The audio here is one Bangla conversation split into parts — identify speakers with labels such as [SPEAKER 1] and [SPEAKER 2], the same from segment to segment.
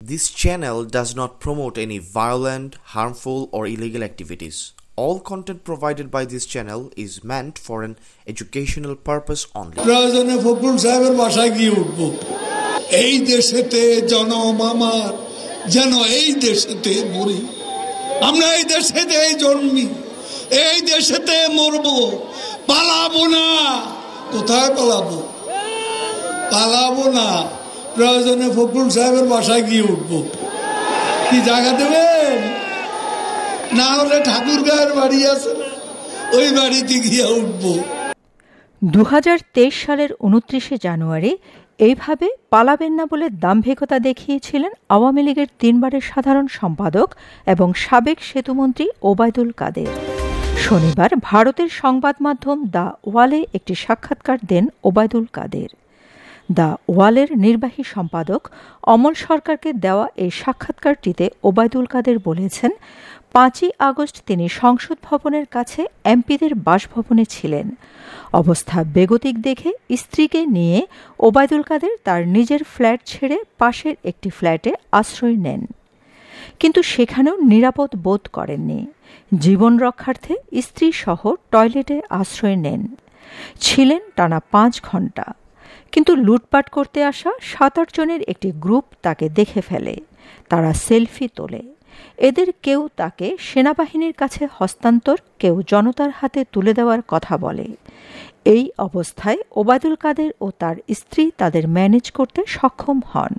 [SPEAKER 1] This channel does not promote any violent, harmful, or illegal activities. All content provided by this channel is meant for an educational purpose only.
[SPEAKER 2] প্রয়োজনে ফখরুল সাহেবের বাসায় গিয়ে উঠবো। এই দেশেতে জনম আমার যেন এই দেশেতে মরি। আমরা এই দেশেতে জন্মি, এই দেশেতে মরবো, পালাবো না। কোথায় পালাবো? পালাবো না। প্রয়োজনে ফখরুল সাহেবের বাসায় গিয়ে উঠবো। কি জায়গা দেবেন? না হলে ঠাকুর গায়ের বাড়ি আছে, ওই বাড়িতে গিয়ে উঠবো।
[SPEAKER 3] 2023 সালের 29শে জানুয়ারি এইভাবে পালাবেন না বলে দাম্ভিকতা দেখিয়েছিলেন আওয়ামী লীগের 3 বারের সাধারণ সম্পাদক এবং সাবেক সেতুমন্ত্রী ওবায়দুল কাদের। শনিবার ভারতের সংবাদ মাধ্যম দ্য ওয়ালে একটি সাক্ষাৎকার দেন ওবায়দুল কাদের। দ্য ওয়ালের নির্বাহী সম্পাদক অমল সরকারকে দেওয়া এই সাক্ষাৎকারটিতে ওবায়দুল কাদের বলেছেন, 5ই আগস্ট তিনি সংসদ ভবনের কাছে এমপিদের বাসভবনে ছিলেন। অবস্থা বেগতিক দেখে স্ত্রীকে নিয়ে ওবায়দুল কাদের তার নিজের ফ্ল্যাট ছেড়ে পাশের একটি ফ্ল্যাটে আশ্রয় নেন, কিন্তু সেখানেও নিরাপদ বোধ করেননি। জীবন রক্ষার্থে স্ত্রী সহ টয়লেটে আশ্রয় নেন। ছিলেন টানা 5 ঘন্টা, কিন্তু লুটপাট করতে আসা 7-8 জনের একটি গ্রুপ তাকে দেখে ফেলে। তারা সেলফি তোলে। এদের কেউ তাকে সেনাবাহিনীর কাছে হস্তান্তর, কেউ জনতার হাতে তুলে দেওয়ার কথা বলে। এই অবস্থায় ওবায়দুল কাদের ও তার স্ত্রী তাদের ম্যানেজ করতে সক্ষম হন।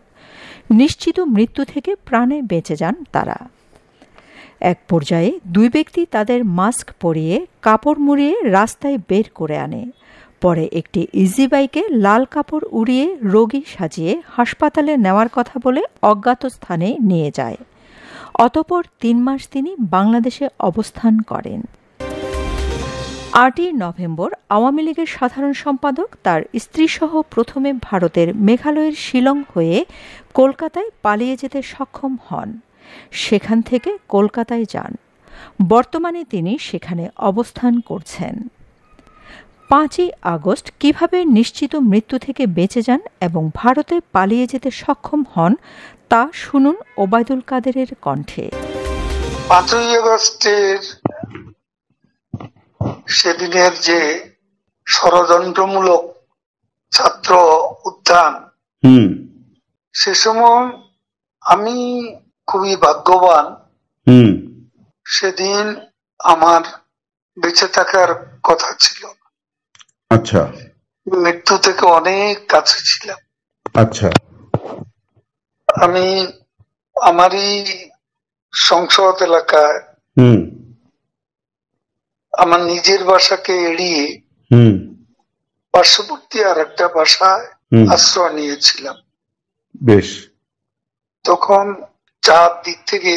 [SPEAKER 3] নিশ্চিত মৃত্যু থেকে প্রাণে বেঁচে যান তারা। এক পর্যায়ে 2 ব্যক্তি তাদের মাস্ক পরিয়ে কাপড় মুড়িয়ে রাস্তায় বের করে আনে। পরে একটি ইজি বাইকে লাল কাপড় উড়িয়ে রোগী সাজিয়ে হাসপাতালে নেওয়ার কথা বলে অজ্ঞাত স্থানে নিয়ে যায়। অতঃপর 3 মাস তিনি বাংলাদেশে অবস্থান করেন। 8ই নভেম্বর আওয়ামী লীগের সাধারণ সম্পাদক তার স্ত্রীসহ প্রথমে ভারতের মেঘালয়ের শিলং হয়ে কলকাতায় পালিয়ে যেতে সক্ষম হন। সেখান থেকে কলকাতায় যান। বর্তমানে তিনি সেখানে অবস্থান করছেন। 5ই আগস্ট কিভাবে নিশ্চিত মৃত্যু থেকে বেঁচে যান এবং ভারতে পালিয়ে যেতে সক্ষম হন তা শুনুন ওবায়দুল কাদেরের কণ্ঠে।
[SPEAKER 2] 5ই আগস্টের সেদিনের যে ষড়যন্ত্রমূলক ছাত্র উত্থান, সে সময় আমি খুবই ভাগ্যবান। সেদিন আমার বেঁচে থাকার কথা ছিল।
[SPEAKER 4] আচ্ছা,
[SPEAKER 2] মৃত্যু থেকে অনেক কাছে ছিলাম।
[SPEAKER 4] আচ্ছা,
[SPEAKER 2] আমি আমারই সংসদ এলাকায় আমার নিজের বাসাকে এড়িয়ে পার্শ্ববর্তী আর একটা বাসায় আশ্রয় নিয়েছিলাম।
[SPEAKER 4] বেশ।
[SPEAKER 2] তখন 4 দিক থেকে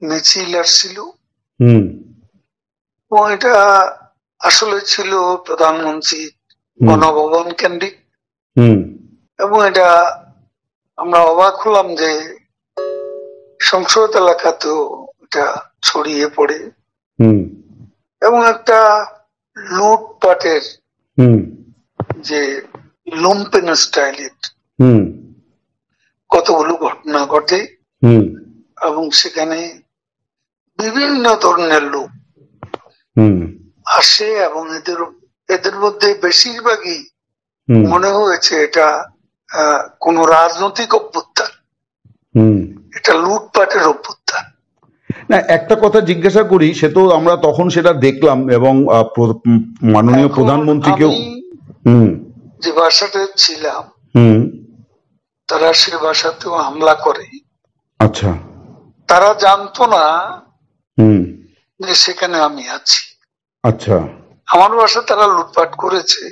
[SPEAKER 2] মিছিল আসছিল এবং এটা আসলে ছিল প্রধানমন্ত্রী গণভবন কেন্দ্রিক। এবং এটা আমরা অবাক হলাম যে সংসদ এলাকাতেও এটা ছড়িয়ে পড়ে এবং একটা লুটপাটের যে লুম্পেন স্টাইলের কতগুলো ঘটনা ঘটে এবং সেখানে বিভিন্ন ধরনের লোক আসে এবং এদের মধ্যে বেশিরভাগই মনে হয়েছে এটা কোন রাজনৈতিক অভ্যুত্থান, এটা লুটপাটের অভ্যুত্থান।
[SPEAKER 4] না, একটা কথা জিজ্ঞাসা করি, সে তো আমরা তখন সেটা দেখলাম এবং মাননীয় প্রধানমন্ত্রীকেও
[SPEAKER 2] যে বাসাতে ছিলাম তারা সে বাসাতেও হামলা করে।
[SPEAKER 4] আচ্ছা,
[SPEAKER 2] তারা জানতো না যে সেখানে আমি আছি।
[SPEAKER 4] আচ্ছা,
[SPEAKER 2] আমার বাসা তারা লুটপাট করেছে,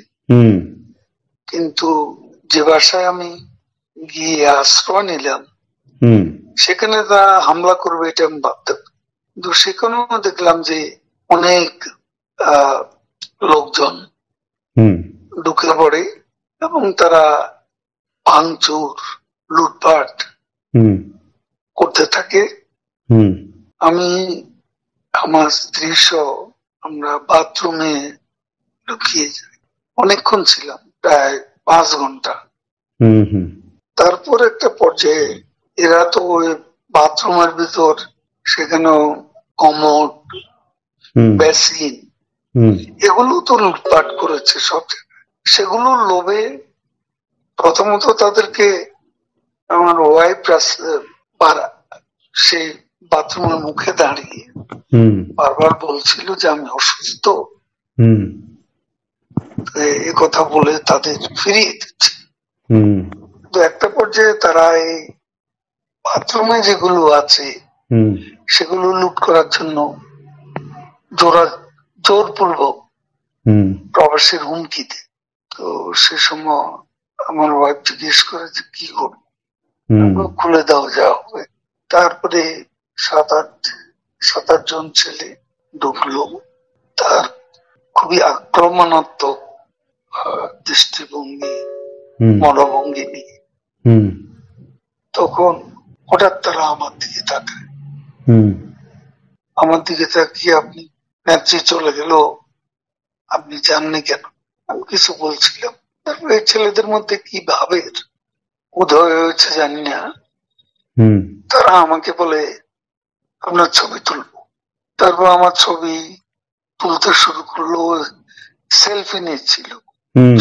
[SPEAKER 2] কিন্তু যে বাসায় আমি গিয়ে আশ্রয় নিলাম সেখানে তারা হামলা করবে এটা আমি ভাবতাম। কিন্তু সেখানেও দেখলাম যে অনেক লোকজন ঢুকে পড়ে এবং তারা ভাঙচুর লুটপাট করতে থাকে। আমি আমার স্ত্রী সহ আমরা বাথরুমে লুকিয়ে যাই। অনেকক্ষণ ছিলাম, প্রায় 5 ঘন্টা। তারপর একটা পর্যায়ে এরা তো ওই বাথরুমের ভিতর সেখানেও কমোড, বেসিন, এগুলো তো লুটপাট করেছে সব জায়গায়। সেগুলোর লোভে প্রথমত তাদেরকে আমার ওয়াইফ সেই বাথরুমের মুখে দাঁড়িয়ে বারবার বলছিল যে আমি অসুস্থ, এ কথা বলে তাদের ফিরিয়ে দিচ্ছে। তো একটা পর্যায়ে তারা এই বাথরুমে যেগুলো আছে সেগুলো লুট করার জন্য জোরপূর্বক প্রবাসের হুমকি দেয়। তো সে সময় আমার ওয়াইফ জিজ্ঞেস করে যে কি করবো, খুলে দেওয়া যাওয়া হবে। তারপরে 7-8 জন ছেলে ঢুকলো, তার খুবই আক্রমণাত্মক দৃষ্টিভঙ্গি, মনোভঙ্গি নিয়ে। তখন হঠাৎ তারা আমার দিকে তাকায়, আমার দিকে তাকিয়ে আপনি নেত্রী চলে গেল, আপনি জাননি কেন? আমি কিছু বলছিলাম। তারপর এই ছেলেদের মধ্যে কি ভাবের উদয় হয়েছে জানি না, তারা আমাকে বলে আপনার ছবি তুলবো। তারপর আমার ছবি তুলতে শুরু করলো, সেলফি নিচ্ছিল,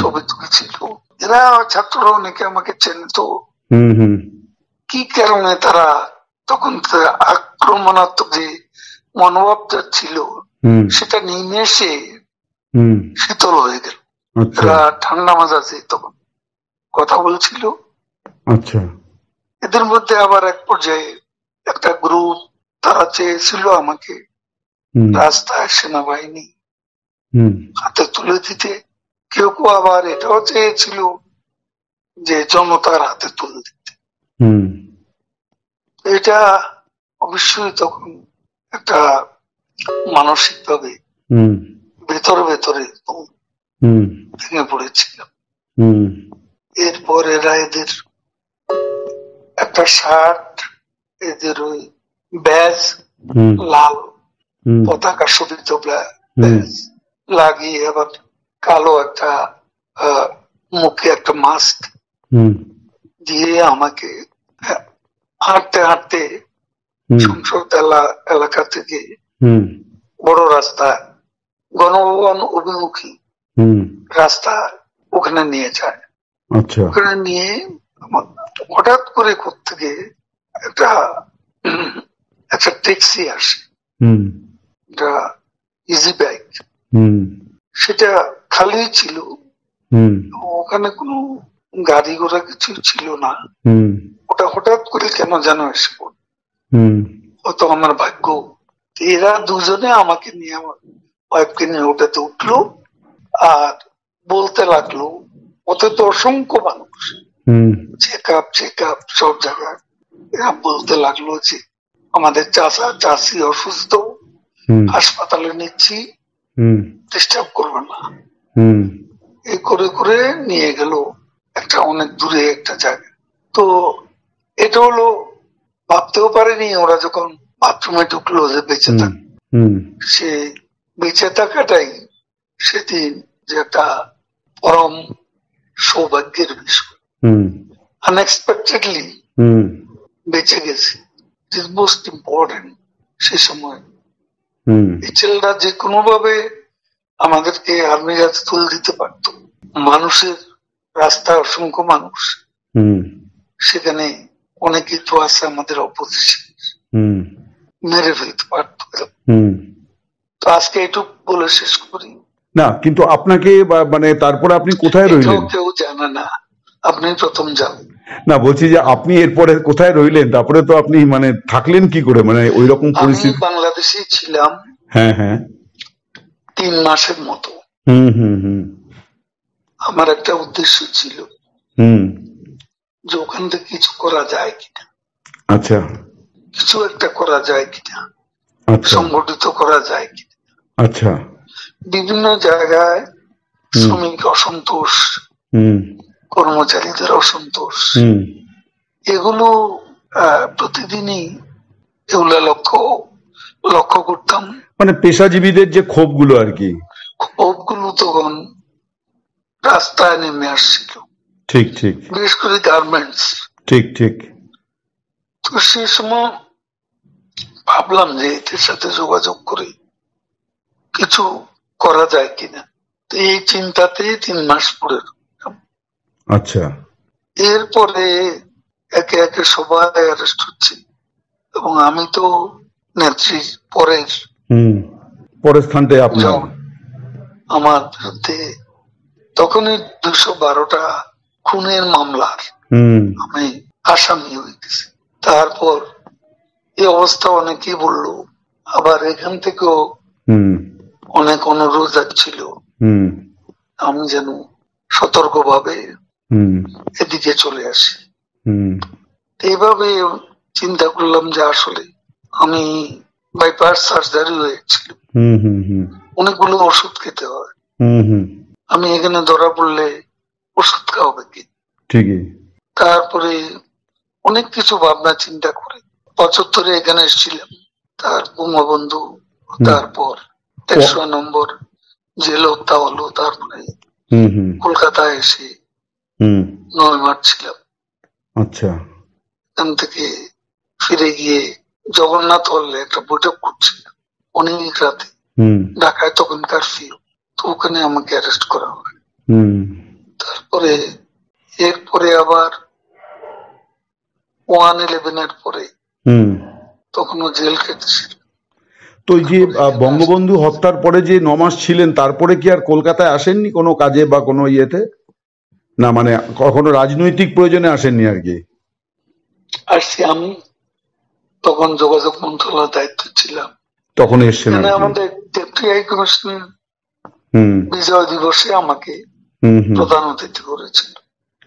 [SPEAKER 2] ছবি তুলছিল। এরা ছাত্ররা অনেকে আমাকে চেনত। কি কারণে তারা তখন আক্রমণাত্মক যে মনোভাবটা ছিল সেটা নিমেষে শীতল হয়ে গেল। এরা ঠান্ডা মাজাজে তখন কথা বলছিল। এদের মধ্যে আবার এক পর্যায়ে একটা গ্রুপ, তারা চেয়েছিল আমাকে রাস্তায় সেনাবাহিনী হাতে তুলে দিতে। কেউ কেউ আবার এটাও চেয়েছিল যে জনতার হাতে তুলে দিতে। এটা অবশ্যই তখন একটা মানসিক ভাবে ভেতরে ভেঙে পড়েছিলাম। এরপর এরা এদের একটা শার্ট, এদের ওই ব্যাজ, লাল পতাকা শোভিত ব্যাজ লাগিয়ে আবার কালো একটা মুখে একটা মাস্ক দিয়ে আমাকে হাঁটতে হাঁটতে সংসদ এলাকা থেকে বড় রাস্তা, গণভবন অভিমুখী রাস্তা, ওখানে নিয়ে যায়। ওখানে নিয়ে হঠাৎ করে কোত্থেকে একটা ট্যাক্সি আসে, একটা ইজি বাইক, সেটা খালি ছিল, ওখানে কোনো গাড়ি ঘোড়া কিছু ছিল না। ওটা হঠাৎ করে কেন যেন এসে পড়ল, হয়তো আমার ভাগ্য। এরা দুজনে আমাকে নিয়ে, আমার ওয়াইফকে নিয়ে ওটাতে উঠলো আর বলতে লাগলো, ওতে তো অসংখ্য মানুষ, চেক আপ সব জায়গায়। এরা বলতে লাগলো যে আমাদের চাষি অসুস্থ, হাসপাতালে নিচ্ছি, ডিস্টার্ব করবে না। এই করে করে নিয়ে গেল একটা অনেক দূরে একটা জায়গা। তো এটা হলো, ভাবতেও পারেনি ওরা যখন বাথরুমে ঢুকলো যে বেঁচে থাক, সে বেঁচে থাকাটাই সেদিন যে একটা পরম সৌভাগ্যের বিষয়। আনএক্সপেক্টেডলি বেঁচে গেছি, ইট ইজ মোস্ট ইম্পর্টেন্ট। সে সময় এই ছেলেরা যে কোনো ভাবে আমাদেরকে আর্মির হাতে তুলে দিতে পারতো। মানুষের রাস্তায় অসংখ্য মানুষ, সেখানে অনেকে তো আছে আমাদের অপোজিশন, মেরে ফেলতে পারতো। তো আজকে এটুকু বলে শেষ করি।
[SPEAKER 4] না, কিন্তু আপনাকে মানে তারপরে আপনি কোথায় রইলেন?
[SPEAKER 2] কেউ জানে না, আপনি প্রথম জানেন।
[SPEAKER 4] না, বলছি যে আপনি এরপরে কোথায় রইলেন? তারপরে তো আপনি মানে থাকলেন কি করে, মানে ওই রকম পরিস্থিতি?
[SPEAKER 2] আমি বাংলাদেশে ছিলাম 3 মাসের মতো। আমার একটা উদ্দেশ্য ছিল যে ওখান থেকে কিছু করা যায় কিনা, কিছু একটা করা যায় কিনা, সংগঠিত করা যায় কিনা। বিভিন্ন জায়গায় শ্রমিক অসন্তোষ, কর্মচারীদের অসন্তোষ, এগুলো প্রতিদিনই এগুলা লক্ষ্য করতাম।
[SPEAKER 4] মানে পেশাজীবীদের যে ক্ষোভগুলো আর কি,
[SPEAKER 2] ক্ষোভগুলো তখন রাস্তায় নেমে আসছিল।
[SPEAKER 4] ঠিক।
[SPEAKER 2] বিশেষ করে গার্মেন্টস
[SPEAKER 4] ঠিক ঠিক।
[SPEAKER 2] তো সে সময় ভাবলাম যে এদের সাথে যোগাযোগ করে কিছু করা যায় কিনা। তো এই চিন্তাতেই 3 মাস পরে
[SPEAKER 4] আচ্ছা।
[SPEAKER 2] এরপরে একে একে সবাই অ্যারেস্ট হচ্ছে এবং আমি তো নেত্রীর পরের
[SPEAKER 4] পরের স্থানটাই আপনার।
[SPEAKER 2] আমার বিরুদ্ধে তখনই 212টা খুনের মামলার আমি আসামি হয়ে গেছি। তারপর এই অবস্থা অনেকেই বললো, আবার এখান থেকেও অনেক অনুরোধ যাচ্ছিল আমি যেন সতর্কভাবে এদিকে চলে আসি। এইভাবে চিন্তা করলাম যে আসলে আমি বাইপাস সার্জারি হয়েছিল, অনেকগুলো ওষুধ খেতে হয়, আমি এখানে ধরা পড়লে ওষুধ খাওয়াবে কি।
[SPEAKER 4] ঠিকই।
[SPEAKER 2] তারপরে অনেক কিছু ভাবনা চিন্তা করে 75-এ এখানে এসেছিলাম, তার বঙ্গবন্ধু, তারপর 100 নম্বর জেল হত্যা হলো, তারপরে কলকাতায় এসে 9 মার্চ ছিলাম।
[SPEAKER 4] আচ্ছা।
[SPEAKER 2] এখান থেকে ফিরে গিয়ে জগন্নাথ হলে একটা বৈঠক করছিলাম অনেক রাতে, ঢাকায় তখন কারফিউ, তো ওখানে আমাকে অ্যারেস্ট করা হয়। তারপরে এরপরে আবার 1/11-এর পরে তখনও জেল খেটেছিল।
[SPEAKER 4] তো এই যে বঙ্গবন্ধু হত্যার পরে যে 9 মাস ছিলেন, তারপরে কি আর কলকাতায় আসেননি কোনো কাজে বা কোনো ইয়েতে? না মানে কখনো রাজনৈতিক প্রয়োজনে আসেননি আর কি?
[SPEAKER 2] আসছি, আমি তখন যোগাযোগ মন্ত্রণালয়ের দায়িত্ব ছিলাম,
[SPEAKER 4] তখন এসেছেন।
[SPEAKER 2] আমাদের ডেপুটি হাই কমিশনার বিজয় দিবসে আমাকে প্রধান অতিথি করেছিল।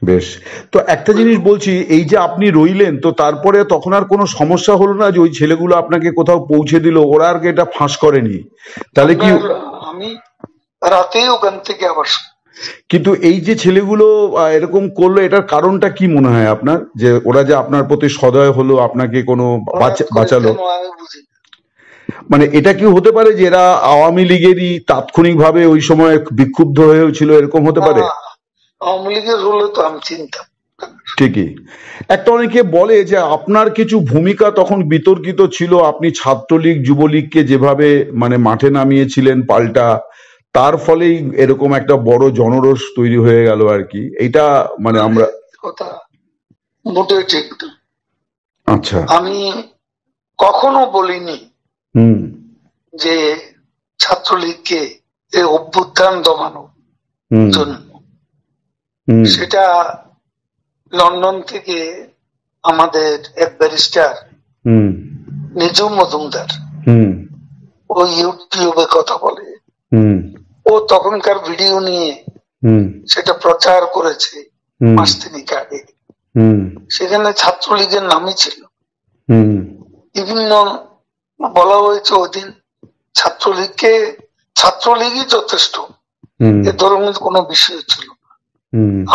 [SPEAKER 4] বেশ। তো একটা জিনিস বলছি, এই যে আপনি রইলেন, তো তারপরে তখন আর কোনো সমস্যা হলো না যে ওই ছেলেগুলো আপনাকে কোথাও পৌঁছে দিল, ওরা আর এটা ফাঁস করেনি? তাহলে কি
[SPEAKER 2] আমি রাতে ওখান থেকে আবার,
[SPEAKER 4] কিন্তু এই যে ছেলেগুলো এরকম করলো, এটার কারণটা কি মনে হয় আপনার, যে ওরা যে আপনার প্রতি সদয় হলো, আপনাকে কোনো বাঁচালো? মানে এটা কি হতে পারে যে এরা আওয়ামী লীগেরই তাৎক্ষণিকভাবে ওই সময় বিক্ষুব্ধ হয়েছিল, এরকম হতে পারে?
[SPEAKER 2] আওয়ামী লীগের হলে তো আমি চিন্তা।
[SPEAKER 4] ঠিকই। একটা অনেকে বলে যে আপনার কিছু ভূমিকা তখন বিতর্কিত ছিল, আপনি ছাত্রলীগ যুবলীগকে যেভাবে মানে মাঠে নামিয়েছিলেন পাল্টা, তার ফলেই এরকম একটা বড় জনরোষ তৈরি হয়ে গেল আর কি। এইটা মানে আমরা
[SPEAKER 2] কথা মোটেই ঠিক না।
[SPEAKER 4] আচ্ছা।
[SPEAKER 2] আমি কখনো বলিনি যে ছাত্রলীগকে এই অভ্যুত্থান দমানোর জন্য। সেটা লন্ডন থেকে আমাদের এক ব্যারিস্টার নিজুম মজুমদার, ও ইউটিউবে কথা বলে, ও তখনকার ভিডিও নিয়ে সেটা প্রচার করেছে মাস 3 আগে। সেখানে ছাত্রলীগের নামই ছিল, বিভিন্ন বলা হয়েছে ওদিন ছাত্রলীগই যথেষ্ট, এ ধরনের কোনো বিষয় ছিল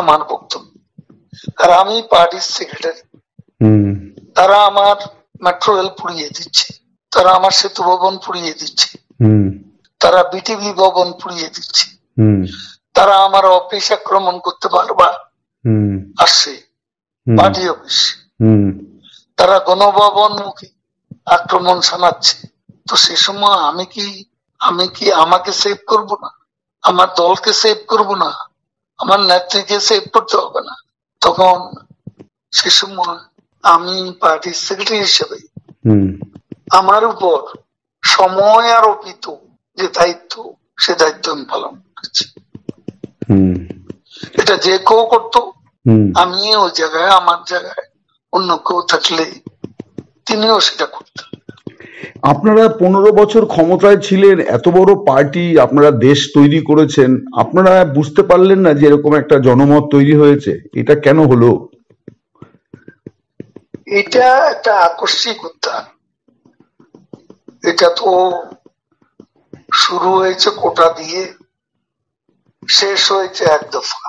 [SPEAKER 2] আমার বক্তব্য। আর আমি পার্টির সেক্রেটারি, তারা আমার মেট্রো রেল পুড়িয়ে দিচ্ছে, তারা আমার সেতু ভবন পুড়িয়ে দিচ্ছে, তারা বিটিভি ভবন পুড়িয়ে দিচ্ছে, তারা আমার অফিস আক্রমণ করতে বারবার আসছে, পার্টি অফিস, তারা গণভবন মুখী আক্রমণ শানাচ্ছে। তো সে সময় আমি কি আমাকে সেভ করব না? আমার দলকে সেভ করব না? আমার নেত্রীকে সেভ করতে হবে না? তখন সে সময় আমি পার্টির সেক্রেটারি হিসেবে আমার উপর সময় আরোপিত যে দায়িত্ব, সে দায়িত্ব আমি পালন করেছি। এটা যে কেউ করতো, আমি ওই জায়গায়, আমার জায়গায় অন্য কেউ থাকলে তিনিও সেটা করতেন।
[SPEAKER 4] আপনারা 15 বছর ক্ষমতায় ছিলেন, এত বড় পার্টি, আপনারা দেশ তৈরি করেছেন, আপনারা বুঝতে পারলেন না যে এরকম একটা জনমত তৈরি হয়েছে? এটা কেন হলো?
[SPEAKER 2] এটা একটা আকস্মিক উত্থান। এটা তো শুরু হয়েছে কোটা দিয়ে, শেষ হয়েছে এক দফা।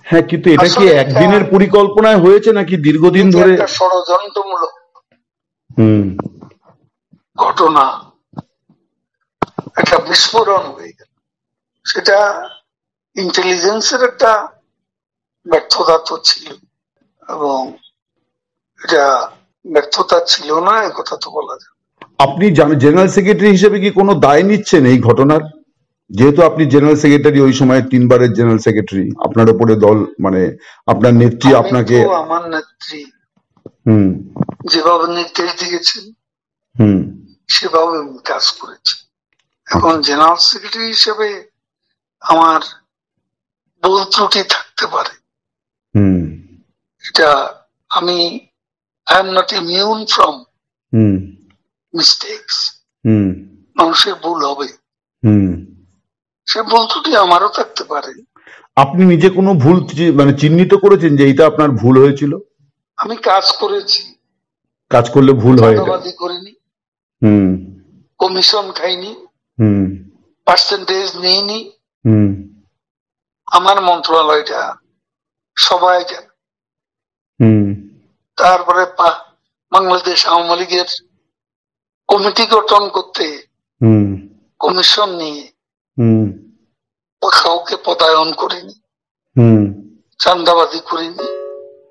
[SPEAKER 4] হ্যাঁ, কিন্তু এটা কি একদিনের পরিকল্পনায় হয়েছে নাকি দীর্ঘদিন ধরে?
[SPEAKER 2] ষড়যন্ত্রমূলক ঘটনা, একটা বিস্ফোরণ হয়ে গেল। সেটা ইন্টেলিজেন্সের একটা ব্যর্থতা তো ছিল, এবং এটা ব্যর্থতা ছিল না, এ কথা তো বলা যায়।
[SPEAKER 4] আপনি জেনারেল সেক্রেটারি হিসেবে কি কোনো দায় নিচ্ছেন এই ঘটনার? যেহেতু আপনি জেনারেল সেক্রেটারি, ওই সময় 3 বারের জেনারেল সেক্রেটারি, আপনার উপরে দল মানে আপনার নেত্রী আপনাকে,
[SPEAKER 2] আমার নেত্রী
[SPEAKER 4] হুম
[SPEAKER 2] যেভাবে নির্দেশ দিয়েছেন
[SPEAKER 4] হুম
[SPEAKER 2] সেভাবে আমি কাজ করেছি। এখন জেনারেল সেক্রেটারি হিসেবে আমার ভুল ত্রুটি থাকতে পারে,
[SPEAKER 4] হুম
[SPEAKER 2] এটা আমি I am not immune from
[SPEAKER 4] hmm
[SPEAKER 2] mistakes.
[SPEAKER 4] হুম
[SPEAKER 2] মানুষের ভুল হবে,
[SPEAKER 4] হুম
[SPEAKER 2] সে ভুল ত্রুটি আমারও থাকতে পারে।
[SPEAKER 4] আপনি নিজে কোনো ভুল মানে চিহ্নিত করেছেন যে এইটা আপনার ভুল হয়েছিল?
[SPEAKER 2] আমি কাজ করেছি,
[SPEAKER 4] কাজ করলে ভুল হয় এটা?
[SPEAKER 2] চাঁদাবাজি করিনি,
[SPEAKER 4] হুম
[SPEAKER 2] কমিশন খাইনি,
[SPEAKER 4] হুম
[SPEAKER 2] পার্সেন্টেজ নিইনি।
[SPEAKER 4] হুম
[SPEAKER 2] আমার মন্ত্রণালয়টা সবাই জানে।
[SPEAKER 4] হুম
[SPEAKER 2] তারপরে বাংলাদেশ আওয়ামী লীগের কমিটি গঠন করতে
[SPEAKER 4] হুম
[SPEAKER 2] কমিশন নিয়ে
[SPEAKER 4] হুম
[SPEAKER 2] কাউকে পদায়ন করিনি,
[SPEAKER 4] হুম
[SPEAKER 2] চাঁদাবাজি করিনি।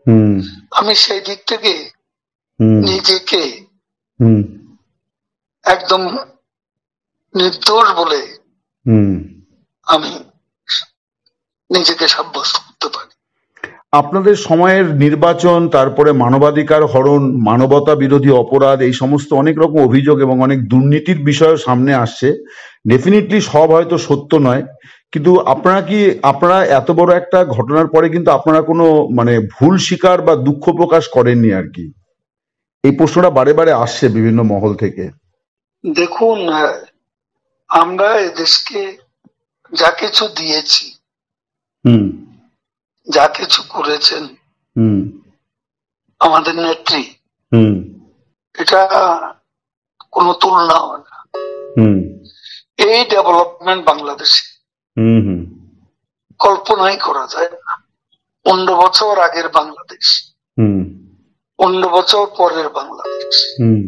[SPEAKER 4] হুম
[SPEAKER 2] আমি সেই দিক থেকে
[SPEAKER 4] হুম
[SPEAKER 2] নিজেকে
[SPEAKER 4] হুম
[SPEAKER 2] একদম নির্দোষ বলে
[SPEAKER 4] হুম
[SPEAKER 2] আমি নিজেকে সাব্যস্ত করতে পারি।
[SPEAKER 4] আপনাদের সময়ের নির্বাচন, তারপরে মানবাধিকার হরণ, মানবতা বিরোধী অপরাধ, এই সমস্ত অনেক রকম অভিযোগ এবং অনেক দুর্নীতির বিষয় সামনে আসছে। ডেফিনেটলি সব হয়তো সত্য নয়, কিন্তু আপনারা এত বড় একটা ঘটনার পরে কিন্তু আপনারা কোনো মানে ভুল স্বীকার বা দুঃখ প্রকাশ করেননি আর কি। এই প্রশ্নটা বারে বারে আসছে বিভিন্ন মহল থেকে।
[SPEAKER 2] দেখুন, আমরা এদেশকে যা কিছু দিয়েছি,
[SPEAKER 4] হুম
[SPEAKER 2] যা কিছু করেছেন
[SPEAKER 4] হুম
[SPEAKER 2] আমাদের নেত্রী,
[SPEAKER 4] হুম
[SPEAKER 2] এটা কোনো তুলনা হয় না।
[SPEAKER 4] হুম
[SPEAKER 2] এই ডেভেলপমেন্ট বাংলাদেশে
[SPEAKER 4] হুম হুম
[SPEAKER 2] কল্পনাই করা যায় না। 15 বছর আগের বাংলাদেশ,
[SPEAKER 4] হুম
[SPEAKER 2] 15 বছর পরের বাংলাদেশ,
[SPEAKER 4] হুম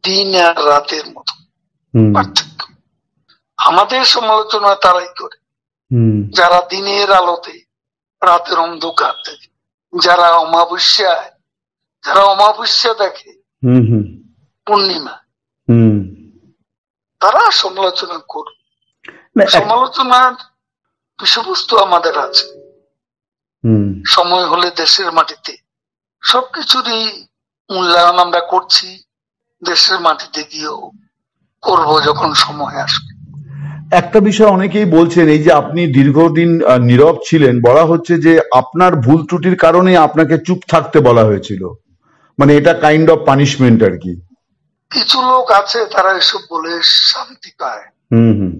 [SPEAKER 2] দিন আর রাতের মতো
[SPEAKER 4] হুম
[SPEAKER 2] পার্থক্য। আমাদের সমালোচনা তারাই করে
[SPEAKER 4] হুম
[SPEAKER 2] যারা দিনের আলোতে রাতের অন্ধকার দেখে, যারা অমাবস্যা দেখে
[SPEAKER 4] হুম হুম
[SPEAKER 2] পূর্ণিমা,
[SPEAKER 4] হুম
[SPEAKER 2] তারা সমালোচনা করবে। সমালোচনার বিষয়বস্তু আমাদের আছে।
[SPEAKER 4] হুম
[SPEAKER 2] সময় হলে দেশের মাটিতে সবকিছুরই মূল্যায়ন আমরা করছি, দেশের মাটিতে গিয়েও করবো যখন সময় আসবে।
[SPEAKER 4] একটা বিষয় অনেকেই বলছেন, এই যে আপনি দীর্ঘদিন নীরব ছিলেন, বলা হচ্ছে যে আপনার ভুল ত্রুটির কারণে আপনাকে চুপ থাকতে বলা হয়েছিল, মানে এটা কাইন্ড অফ পানিশমেন্ট আর কি।
[SPEAKER 2] কিছু লোক আছে তারা এসব বলে শান্তি পায়,
[SPEAKER 4] হুম হুম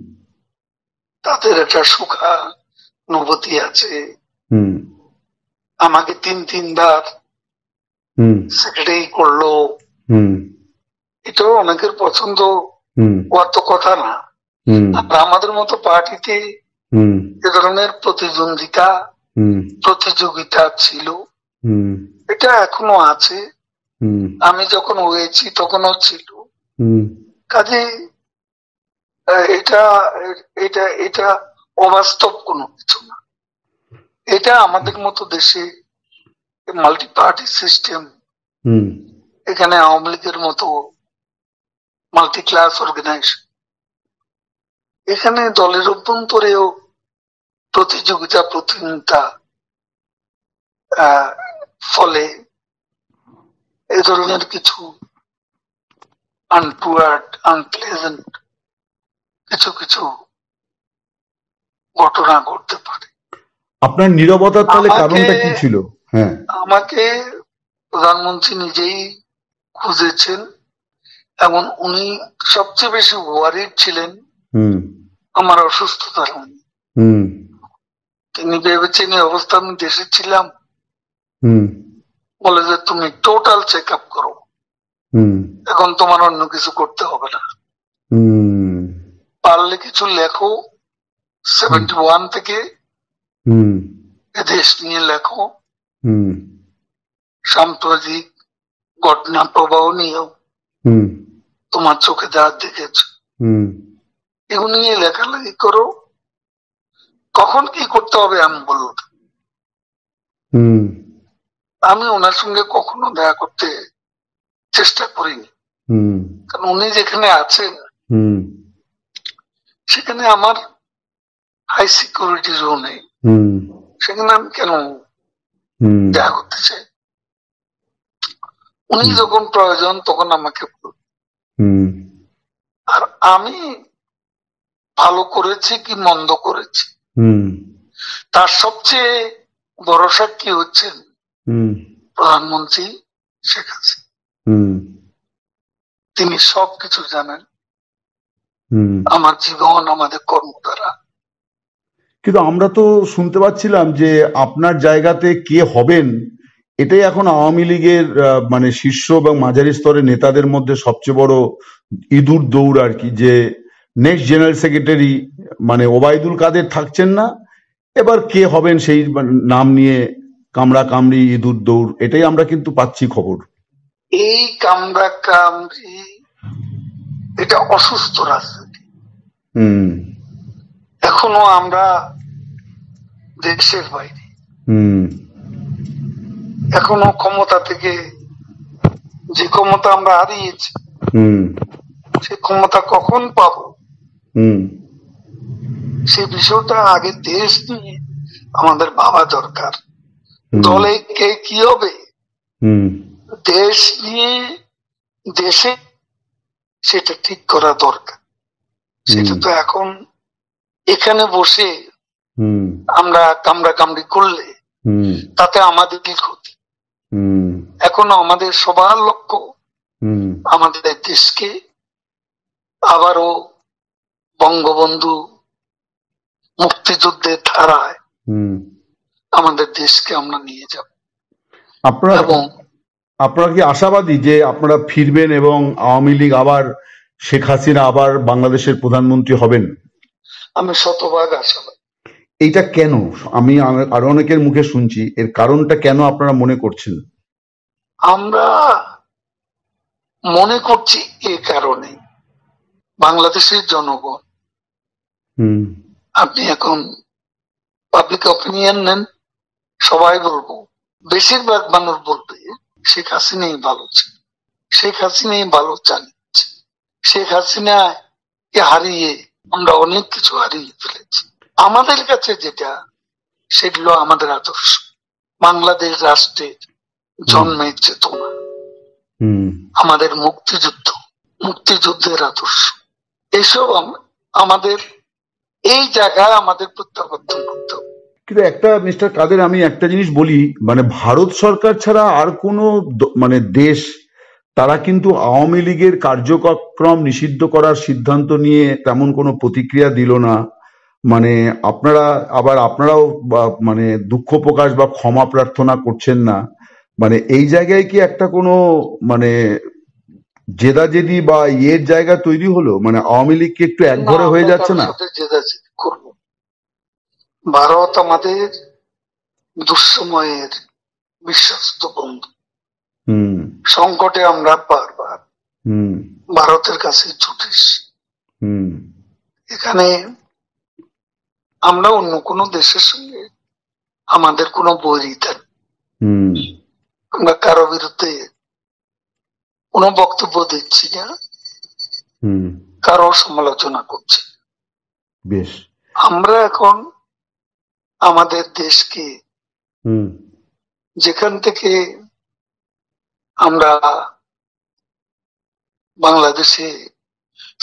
[SPEAKER 2] তাদের একটা সুখানুভূতি আছে।
[SPEAKER 4] হুম
[SPEAKER 2] আমাকে 3-3 বার
[SPEAKER 4] হুম
[SPEAKER 2] সেক্রেটারি করলো,
[SPEAKER 4] হুম
[SPEAKER 2] এটাও অনেকের পছন্দ
[SPEAKER 4] হুম
[SPEAKER 2] হওয়ার তো কথা না।
[SPEAKER 4] হুম
[SPEAKER 2] আর আমাদের মতো পার্টিতে
[SPEAKER 4] হুম
[SPEAKER 2] এ ধরনের প্রতিযোগিতা ছিল,
[SPEAKER 4] হুম
[SPEAKER 2] এটা এখনো আছে।
[SPEAKER 4] হুম
[SPEAKER 2] আমি যখন হয়েছি তখনও ছিল।
[SPEAKER 4] হুম
[SPEAKER 2] কাজে এটা এটা এটা অবাস্তব কোনো কিছু না। এটা আমাদের মতো দেশে মাল্টি পার্টি সিস্টেম,
[SPEAKER 4] হুম
[SPEAKER 2] এখানে আওয়ামী লীগের মতো মাল্টি ক্লাস অর্গানাইজেশন, এখানে দলের অভ্যন্তরেও প্রতিযোগিতা প্রতিযোগিতা ফলে এই ধরনের কিছু আনপ্লেজেন্ট কিছু কিছু ঘটনা ঘটতে পারে।
[SPEAKER 4] আপনার নীরবতার তাহলে কারণটা কি ছিল? হ্যাঁ,
[SPEAKER 2] আমাকে প্রধানমন্ত্রী নিজেই খুঁজেছেন এবং উনি সবচেয়ে বেশি ওয়ারিড ছিলেন
[SPEAKER 4] হুম
[SPEAKER 2] আমার অসুস্থতার জন্য।
[SPEAKER 4] হুম
[SPEAKER 2] তিনি ভেবেছেন এই অবস্থা আমি দেশে ছিলাম,
[SPEAKER 4] হুম
[SPEAKER 2] বলে যে তুমি টোটাল চেক আপ করো,
[SPEAKER 4] হুম
[SPEAKER 2] এখন তোমার অন্য কিছু করতে হবে না,
[SPEAKER 4] হুম
[SPEAKER 2] পারলে কিছু লেখো, 71 থেকে
[SPEAKER 4] হুম
[SPEAKER 2] দেশ নিয়ে লেখো,
[SPEAKER 4] হুম
[SPEAKER 2] সাম্প্রতিক ঘটনা প্রবাহ নিয়েও
[SPEAKER 4] হুম
[SPEAKER 2] তোমার চোখে যা দেখেছ
[SPEAKER 4] হুম
[SPEAKER 2] এগুলো নিয়ে লেখালেখি করো, কখন কি করতে হবে আমি বলবো।
[SPEAKER 4] হুম
[SPEAKER 2] আমি ওনার সঙ্গে কখনো দেখা করতে চেষ্টা করিনি, কারণ উনি যেখানে আছেন সেখানে আমার হাই সিকিউরিটি জোনে, সেখানে আমি কেন দেখা করতে চাই? উনি যখন প্রয়োজন তখন আমাকে বলবেন। আর আমি ভালো করেছি কি মন্দ করেছি তার সবচেয়ে বড় সাক্ষী হচ্ছেন প্রধানমন্ত্রী শেখ হাসিনা। তিনি সবকিছু জানেন, আমার জীবন, আমাদের কর্ম দ্বারা।
[SPEAKER 4] কিন্তু আমরা তো শুনতে পাচ্ছিলাম যে আপনার জায়গাতে কে হবেন এটাই এখন আওয়ামী লীগের মানে শীর্ষ এবং মাঝারি স্তরের নেতাদের মধ্যে সবচেয়ে বড় ইঁদুর দৌড় আর কি, যে নেক্সট জেনারেল সেক্রেটারি মানে ওবায়দুল কাদের থাকছেন না, এবার কে হবেন সেই নাম নিয়ে কামড়া কামড়ি ইঁদুর দৌড়, এটাই আমরা কিন্তু পাচ্ছি খবর।
[SPEAKER 2] এই কামড়া কামড়ি এটা অসুস্থ রাজনীতি। এখনো আমরা দেশের বাইরে, এখনো ক্ষমতা থেকে যে ক্ষমতা আমরা হারিয়েছি সে ক্ষমতা কখন পাবো সে বিষয়টা আগে দেশ নিয়ে আমাদের ভাবা দরকার। দলে কে কি হবে দেশ নিয়ে দেশে সেটা ঠিক করা দরকার। সেটা তো এখন এখানে বসে আমরা কামড়া কামড়ি করলে তাতে আমাদের কি ক্ষতি? এখনো আমাদের সবার লক্ষ্য আমাদের দেশকে আবারও বঙ্গবন্ধু মুক্তিযুদ্ধের ধারায় আমাদের দেশকে আমরা নিয়ে যাব। এবং
[SPEAKER 4] আপনারা কি আশাবাদী যে আপনারা ফিরবেন এবং আওয়ামী লীগ আবার শেখ হাসিনা আবার বাংলাদেশের প্রধানমন্ত্রী হবেন?
[SPEAKER 2] আমি শতভাগ আশাবাদী।
[SPEAKER 4] এইটা কেন? আমি আরো অনেকের মুখে শুনছি, এর কারণটা কেন আপনারা মনে করছেন?
[SPEAKER 2] আমরা মনে করছি এ কারণে বাংলাদেশের জনগণ, আপনি এখন পাবলিক অপিনিয়ন নেন, সবাই বলবো, বেশিরভাগ মানুষ বলবে শেখ হাসিনাই ভালো ছিল, শেখ হাসিনাই ভালো চালিয়েছে, শেখ হাসিনাকে হারিয়ে আমরা অনেক কিছু হারিয়ে ফেলেছি। আমাদের কাছে যেটা সেগুলো আমাদের আদর্শ, বাংলাদেশ রাষ্ট্রের জন্মের চেতনা, আমাদের মুক্তিযুদ্ধের আদর্শ, এসব আমাদের এই জায়গায় আমাদের প্রত্যাবর্তন করতে হবে।
[SPEAKER 4] কিন্তু একটা মিস্টার কাদের, আমি একটা জিনিস বলি, মানে ভারত সরকার ছাড়া আর কোনো মানে দেশ তারা কিন্তু আওয়ামী লীগের কার্যক্রম নিষিদ্ধ করার সিদ্ধান্ত নিয়ে তেমন কোনো প্রতিক্রিয়া দিল না। মানে আপনারাও মানে দুঃখ প্রকাশ বা ক্ষমা প্রার্থনা করছেন না। মানে এই জায়গায় কি একটা কোনো মানে জেদাজেদি বা ইয়ের জায়গা তৈরি হলো? মানে আওয়ামী লীগ কি একটু একঘরে হয়ে যাচ্ছে না?
[SPEAKER 2] জেদাজেদি করব? ভারত আমাদের দুঃসময়ের বিশ্বস্ত বন্ধু। সংকটে আমরা বারবার ভারতের কাছে ছুটেছি। এখানে আমরা অন্য কোনো দেশের সঙ্গে আমাদের কোনো বৈরিতা, আমরা কারো বিরুদ্ধে কোনো বক্তব্য দিচ্ছি না, কারো সমালোচনা করছি।
[SPEAKER 4] বেশ,
[SPEAKER 2] আমরা এখন আমাদের দেশকে যেখান থেকে আমরা বাংলাদেশে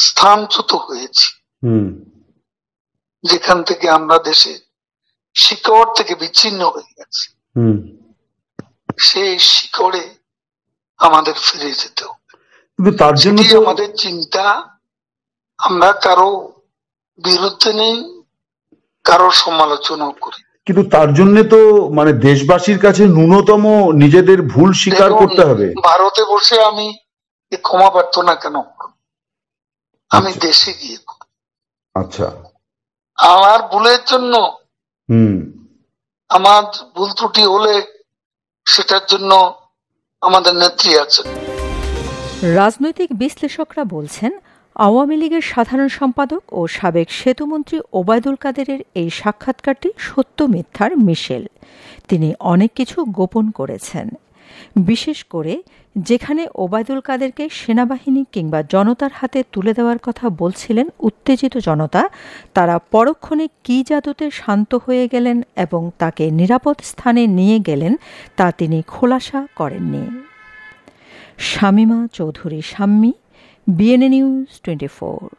[SPEAKER 2] স্থানচ্যুত হয়েছি, যেখান থেকে আমরা দেশে শিকড় থেকে বিচ্ছিন্ন হয়ে গেছি, সেই শিকড়ে আমাদের ফিরে যেতে হবে।
[SPEAKER 4] কিন্তু তার জন্য
[SPEAKER 2] আমাদের চিন্তা, আমরা কারো বিরুদ্ধে নেই, কারো সমালোচনা করি,
[SPEAKER 4] কিন্তু তার জন্য তো মানে দেশবাসীর কাছে ন্যূনতম নিজেদের ভুল স্বীকার করতে হবে।
[SPEAKER 2] ভারতে বসে আমি ক্ষমা প্রার্থনা কেন করব? আমি দেশে গিয়ে করব।
[SPEAKER 4] আচ্ছা,
[SPEAKER 2] আমার ভুলের জন্য, আমার ভুল ত্রুটি হলে সেটার জন্য আমাদের নেত্রী আছেন।
[SPEAKER 3] রাজনৈতিক বিশ্লেষকরা বলছেন, আওয়ামী লীগের সাধারণ সম্পাদক ও সাবেক সেতুমন্ত্রী ওবায়দুল কাদেরের এই সাক্ষাৎকারটি সত্য মিথ্যার মিশেল। তিনি অনেক কিছু গোপন করেছেন, বিশেষ করে যেখানে ওবায়দুল কাদেরকে সেনাবাহিনী কিংবা জনতার হাতে তুলে দেওয়ার কথা বলছিলেন উত্তেজিত জনতা, তারা পরক্ষণে কী জাদুতে শান্ত হয়ে গেলেন এবং তাকে নিরাপদ স্থানে নিয়ে গেলেন তা তিনি খোলাসা করেননি। Shamima Chowdhury Shammi, BNA news 24।